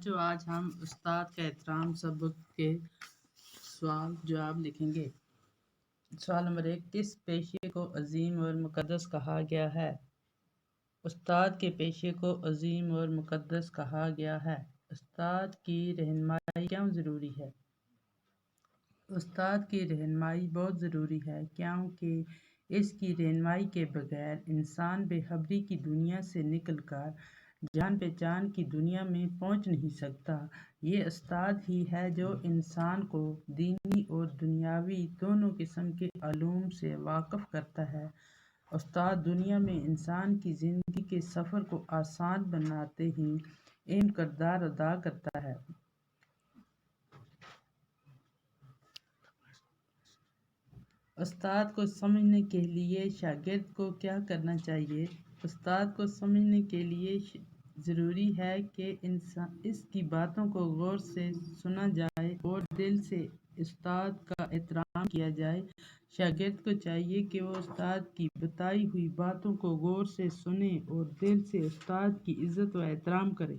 جو آج ہم استاد کا احترام سبق کے سوال جواب لکھیں گے۔ سوال نمبر 1، کس پیشے کو عظیم اور مقدس کہا گیا ہے؟ استاد کے پیشے کو عظیم اور مقدس کہا گیا ہے۔ استاد کی رہنمائی کیوں ضروری ہے؟ استاد کی رہنمائی بہت ضروری ہے کیونکہ اس کی رہنمائی کے بغیر انسان بے خبری کی دنیا سے نکل کر جان پہچان کی دنیا میں پہنچ نہیں سکتا۔ یہ استاد ہی ہے جو انسان کو دینی اور دنیاوی دونوں قسم کے علوم سے واقف کرتا ہے۔ استاد دنیا میں انسان کی زندگی کے سفر کو آسان بناتے ہی اہم کردار ادا کرتا ہے۔ استاد کو سمجھنے کے لیے شاگرد کو کیا کرنا چاہیے؟ استاد کو سمجھنے کے لیے ضروری ہے کہ اس کی باتوں کو غور سے سنا جائے اور دل سے استاد کا احترام کیا جائے۔ شاگرد کو چاہیے کہ وہ استاد کی بتائی ہوئی باتوں کو غور سے سنے اور دل سے استاد کی عزت و احترام کرے۔